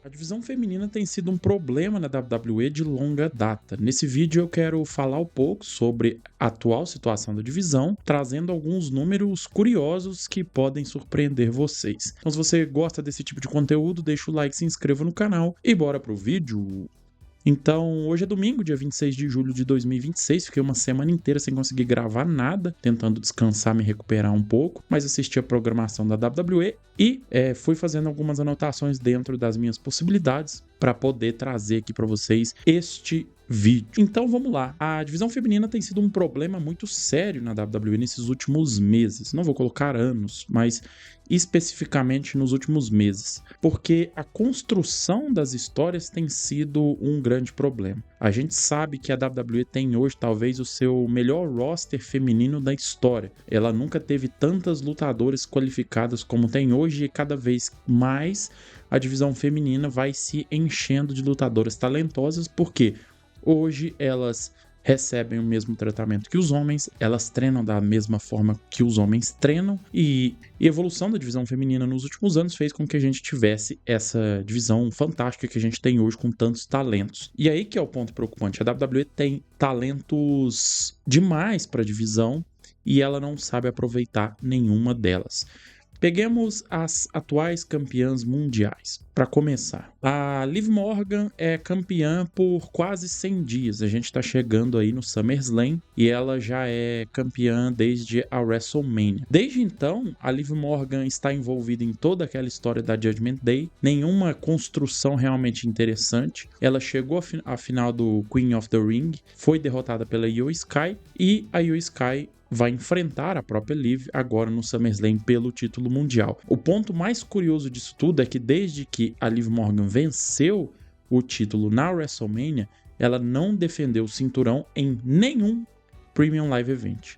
A divisão feminina tem sido um problema na WWE de longa data. Nesse vídeo eu quero falar um pouco sobre a atual situação da divisão, trazendo alguns números curiosos que podem surpreender vocês. Então, se você gosta desse tipo de conteúdo, deixa o like, se inscreva no canal e bora pro vídeo! Então, hoje é domingo, dia 26 de julho de 2026, fiquei uma semana inteira sem conseguir gravar nada, tentando descansar, me recuperar um pouco, mas assisti a programação da WWE e fui fazendo algumas anotações dentro das minhas possibilidades para poder trazer aqui para vocês este vídeo. Então vamos lá, a divisão feminina tem sido um problema muito sério na WWE nesses últimos meses, não vou colocar anos, mas especificamente nos últimos meses, porque a construção das histórias tem sido um grande problema. A gente sabe que a WWE tem hoje talvez o seu melhor roster feminino da história. Ela nunca teve tantas lutadoras qualificadas como tem hoje e cada vez mais a divisão feminina vai se enchendo de lutadoras talentosas, porque hoje elas recebem o mesmo tratamento que os homens, elas treinam da mesma forma que os homens treinam e a evolução da divisão feminina nos últimos anos fez com que a gente tivesse essa divisão fantástica que a gente tem hoje com tantos talentos. E aí que é o ponto preocupante, a WWE tem talentos demais para a divisão e ela não sabe aproveitar nenhuma delas. Peguemos as atuais campeãs mundiais. Para começar, a Liv Morgan é campeã por quase 100 dias. A gente está chegando aí no SummerSlam e ela já é campeã desde a WrestleMania. Desde então, a Liv Morgan está envolvida em toda aquela história da Judgment Day. Nenhuma construção realmente interessante. Ela chegou à final do Queen of the Ring, foi derrotada pela Io Sky e a Io Sky vai enfrentar a própria Liv agora no SummerSlam pelo título mundial. O ponto mais curioso disso tudo é que desde que a Liv Morgan venceu o título na WrestleMania, ela não defendeu o cinturão em nenhum Premium Live Event.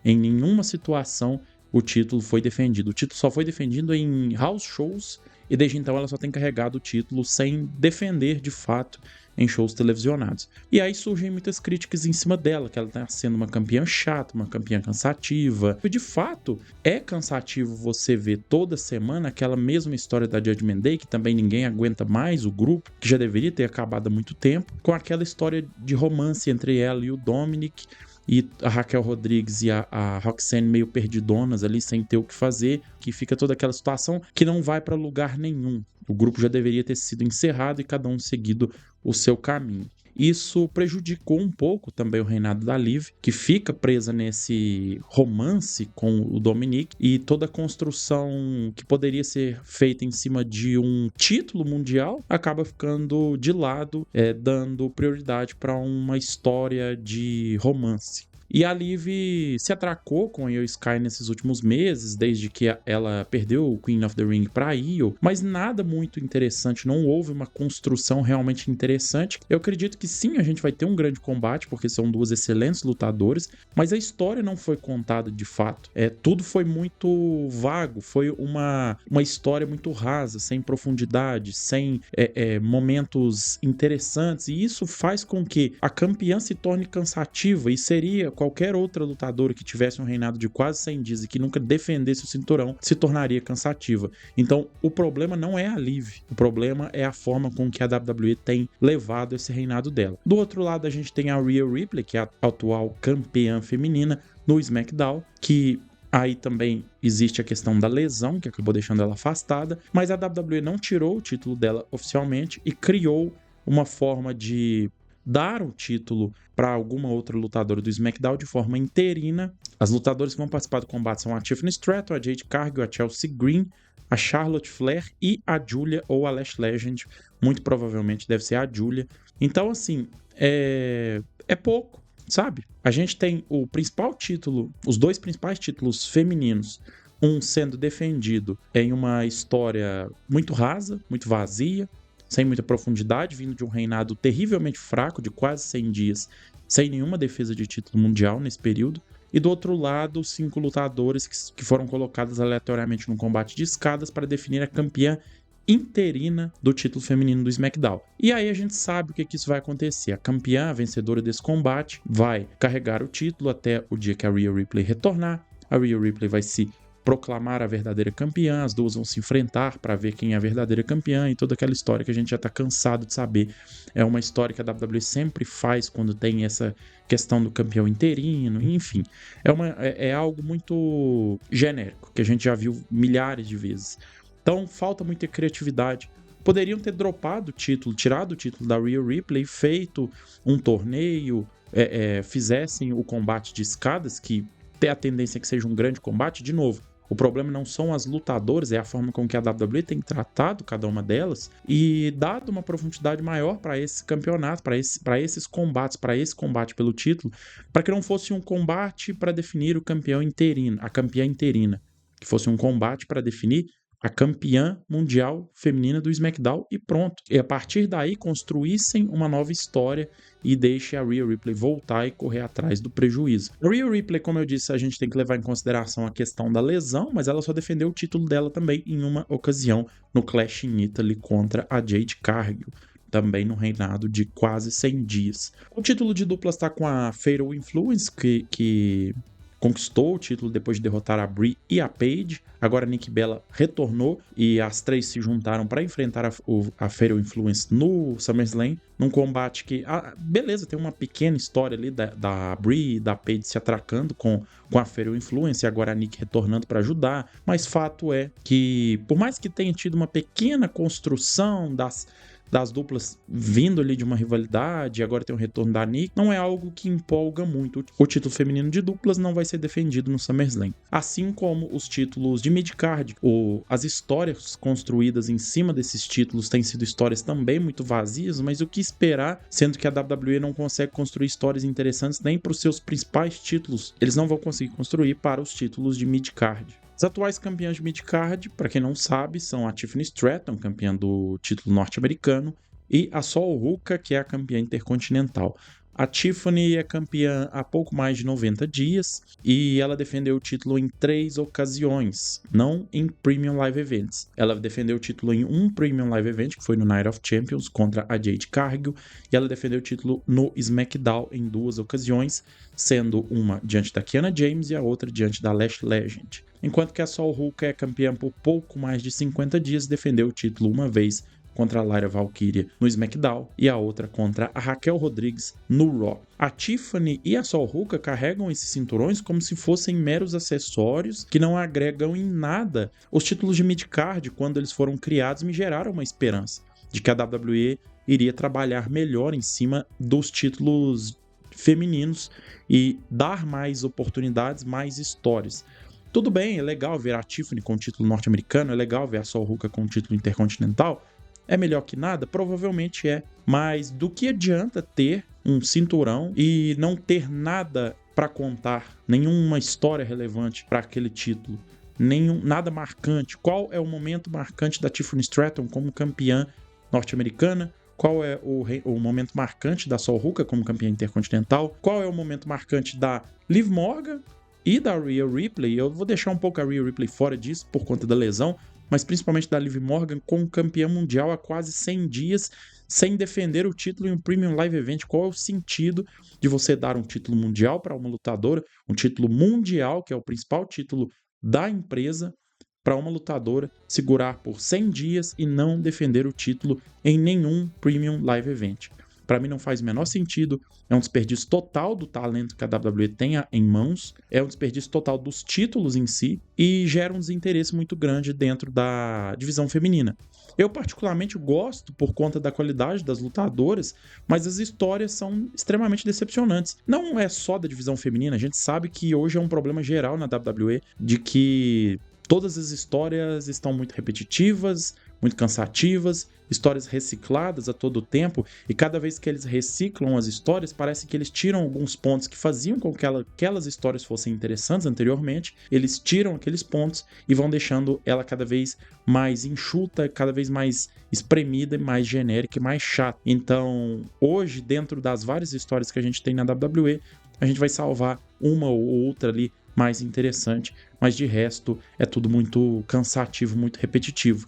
Em nenhuma situação o título foi defendido. O título só foi defendido em house shows e desde então ela só tem carregado o título sem defender de fato em shows televisionados. E aí surgem muitas críticas em cima dela, que ela está sendo uma campeã chata, uma campeã cansativa. E de fato, é cansativo você ver toda semana aquela mesma história da Judgment Day, que também ninguém aguenta mais, o grupo, que já deveria ter acabado há muito tempo, com aquela história de romance entre ela e o Dominic, e a Raquel Rodrigues e a Roxanne meio perdidonas ali, sem ter o que fazer, que fica toda aquela situação que não vai para lugar nenhum. O grupo já deveria ter sido encerrado e cada um seguido o seu caminho. Isso prejudicou um pouco também o reinado da Liv, que fica presa nesse romance com o Dominic, e toda a construção que poderia ser feita em cima de um título mundial acaba ficando de lado, dando prioridade para uma história de romance. E a Liv se atracou com a Io Sky nesses últimos meses, desde que ela perdeu o Queen of the Ring para a Io, mas nada muito interessante, não houve uma construção realmente interessante. Eu acredito que sim, a gente vai ter um grande combate, porque são duas excelentes lutadoras, mas a história não foi contada de fato. Tudo foi muito vago, foi uma história muito rasa, sem profundidade, sem momentos interessantes, e isso faz com que a campeã se torne cansativa, e seria qualquer outra lutadora que tivesse um reinado de quase 100 dias e que nunca defendesse o cinturão, se tornaria cansativa. Então, o problema não é a Liv, o problema é a forma com que a WWE tem levado esse reinado dela. Do outro lado, a gente tem a Rhea Ripley, que é a atual campeã feminina no SmackDown, que aí também existe a questão da lesão, que acabou deixando ela afastada, mas a WWE não tirou o título dela oficialmente e criou uma forma de dar o título para alguma outra lutadora do SmackDown de forma interina. As lutadoras que vão participar do combate são a Tiffany Stratton, a Jade Cargill, a Chelsea Green, a Charlotte Flair e a Julia ou a Lash Legend. Muito provavelmente deve ser a Julia. Então, assim, é pouco, sabe? A gente tem o principal título, os dois principais títulos femininos, um sendo defendido em uma história muito rasa, muito vazia, sem muita profundidade, vindo de um reinado terrivelmente fraco, de quase 100 dias, sem nenhuma defesa de título mundial nesse período. E do outro lado, 5 lutadoras que foram colocadas aleatoriamente num combate de escadas para definir a campeã interina do título feminino do SmackDown. E aí a gente sabe o que isso vai acontecer. A campeã, a vencedora desse combate, vai carregar o título até o dia que a Rhea Ripley retornar. A Rhea Ripley vai se proclamar a verdadeira campeã, as duas vão se enfrentar para ver quem é a verdadeira campeã e toda aquela história que a gente já tá cansado de saber. É uma história que a WWE sempre faz quando tem essa questão do campeão interino, enfim. É algo muito genérico, que a gente já viu milhares de vezes. Então falta muita criatividade. Poderiam ter dropado o título, tirado o título da Rhea Ripley, feito um torneio, fizessem o combate de escadas, que tem a tendência que seja um grande combate. De novo, o problema não são as lutadoras, é a forma com que a WWE tem tratado cada uma delas e dado uma profundidade maior para esse campeonato, para esses combates, para esse combate pelo título, para que não fosse um combate para definir o campeão interino, a campeã interina, que fosse um combate para definir a campeã mundial feminina do SmackDown e pronto. E a partir daí construíssem uma nova história e deixe a Rhea Ripley voltar e correr atrás do prejuízo. A Rhea Ripley, como eu disse, a gente tem que levar em consideração a questão da lesão, mas ela só defendeu o título dela também em uma ocasião no Clash in Italy contra a Jade Cargill, também no reinado de quase 100 dias. O título de duplas está com a Fatal Influence, que conquistou o título depois de derrotar a Brie e a Paige. Agora a Nikki Bella retornou e as três se juntaram para enfrentar a Fatal Influence no SummerSlam, num combate que, beleza, tem uma pequena história ali da Brie e da Paige se atracando com a Fatal Influence e agora a Nikki retornando para ajudar, mas fato é que, por mais que tenha tido uma pequena construção das duplas vindo ali de uma rivalidade, agora tem o retorno da Nikki, não é algo que empolga muito. O título feminino de duplas não vai ser defendido no SummerSlam. Assim como os títulos de midcard, as histórias construídas em cima desses títulos têm sido histórias também muito vazias, mas o que esperar, sendo que a WWE não consegue construir histórias interessantes nem para os seus principais títulos, eles não vão conseguir construir para os títulos de midcard. As atuais campeãs de midcard, para quem não sabe, são a Tiffany Stratton, campeã do título norte-americano, e a Sol Ruka, que é a campeã intercontinental. A Tiffany é campeã há pouco mais de 90 dias e ela defendeu o título em 3 ocasiões, não em Premium Live Events. Ela defendeu o título em um Premium Live Event, que foi no Night of Champions contra a Jade Cargill, e ela defendeu o título no SmackDown em 2 ocasiões, sendo uma diante da Kiana James e a outra diante da Lash Legend. Enquanto que a Sol Ruka é campeã por pouco mais de 50 dias, defendeu o título uma vez contra a Lyra Valkyria no SmackDown e a outra contra a Raquel Rodrigues no Raw. A Tiffany e a Sol Ruka carregam esses cinturões como se fossem meros acessórios que não agregam em nada. Os títulos de midcard, quando eles foram criados, me geraram uma esperança de que a WWE iria trabalhar melhor em cima dos títulos femininos e dar mais oportunidades, mais histórias. Tudo bem, é legal ver a Tiffany com o título norte-americano, é legal ver a Sol Ruka com o título intercontinental. É melhor que nada? Provavelmente é. Mas do que adianta ter um cinturão e não ter nada para contar, nenhuma história relevante para aquele título, nada marcante? Qual é o momento marcante da Tiffany Stratton como campeã norte-americana? Qual é o momento marcante da Sol Ruka como campeã intercontinental? Qual é o momento marcante da Liv Morgan e da Rhea Ripley? Eu vou deixar um pouco a Rhea Ripley fora disso por conta da lesão, mas principalmente da Liv Morgan como campeã mundial há quase 100 dias, sem defender o título em um Premium Live Event. Qual é o sentido de você dar um título mundial para uma lutadora, um título mundial, que é o principal título da empresa, para uma lutadora segurar por 100 dias e não defender o título em nenhum Premium Live Event? Para mim não faz o menor sentido, é um desperdício total do talento que a WWE tem em mãos, é um desperdício total dos títulos em si e gera um desinteresse muito grande dentro da divisão feminina. Eu particularmente gosto por conta da qualidade das lutadoras, mas as histórias são extremamente decepcionantes. Não é só da divisão feminina, a gente sabe que hoje é um problema geral na WWE de que todas as histórias estão muito repetitivas, muito cansativas, histórias recicladas a todo tempo, e cada vez que eles reciclam as histórias, parece que eles tiram alguns pontos que faziam com que aquelas histórias fossem interessantes anteriormente, eles tiram aqueles pontos e vão deixando ela cada vez mais enxuta, cada vez mais espremida, mais genérica e mais chata. Então, hoje, dentro das várias histórias que a gente tem na WWE, a gente vai salvar uma ou outra ali mais interessante, mas de resto é tudo muito cansativo, muito repetitivo.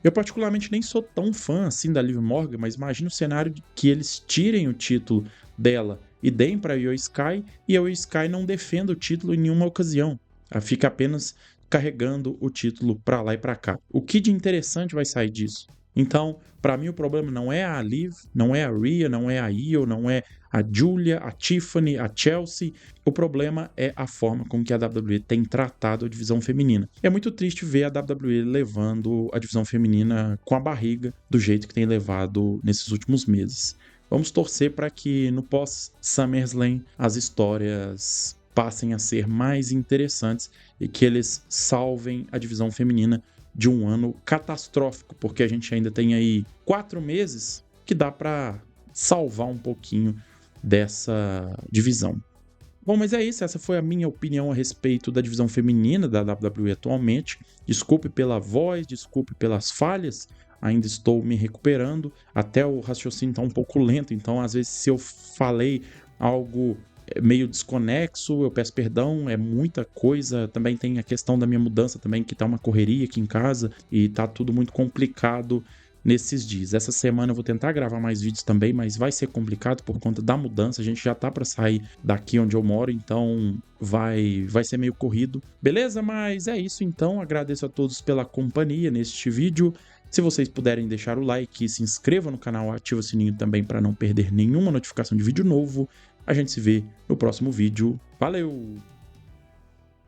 Eu particularmente nem sou tão fã assim da Liv Morgan, mas imagina o cenário de que eles tirem o título dela e deem para a Io Sky e a Io Sky não defenda o título em nenhuma ocasião. Ela fica apenas carregando o título para lá e para cá. O que de interessante vai sair disso? Então, para mim o problema não é a Liv, não é a Rhea, não é a Io, não é a Julia, a Tiffany, a Chelsea. O problema é a forma com que a WWE tem tratado a divisão feminina. É muito triste ver a WWE levando a divisão feminina com a barriga do jeito que tem levado nesses últimos meses. Vamos torcer para que no pós-SummerSlam as histórias passem a ser mais interessantes e que eles salvem a divisão feminina de um ano catastrófico, porque a gente ainda tem aí 4 meses que dá para salvar um pouquinho dessa divisão. Bom, mas é isso, essa foi a minha opinião a respeito da divisão feminina da WWE atualmente. Desculpe pela voz, desculpe pelas falhas, ainda estou me recuperando, até o raciocínio está um pouco lento, então às vezes se eu falei algo meio desconexo, eu peço perdão, é muita coisa. Também tem a questão da minha mudança também, que tá uma correria aqui em casa e tá tudo muito complicado nesses dias. Essa semana eu vou tentar gravar mais vídeos também, mas vai ser complicado por conta da mudança. A gente já tá para sair daqui onde eu moro, então vai ser meio corrido. Beleza? Mas é isso então. Agradeço a todos pela companhia neste vídeo. Se vocês puderem deixar o like, se inscrevam no canal, ativa o sininho também para não perder nenhuma notificação de vídeo novo. A gente se vê no próximo vídeo. Valeu!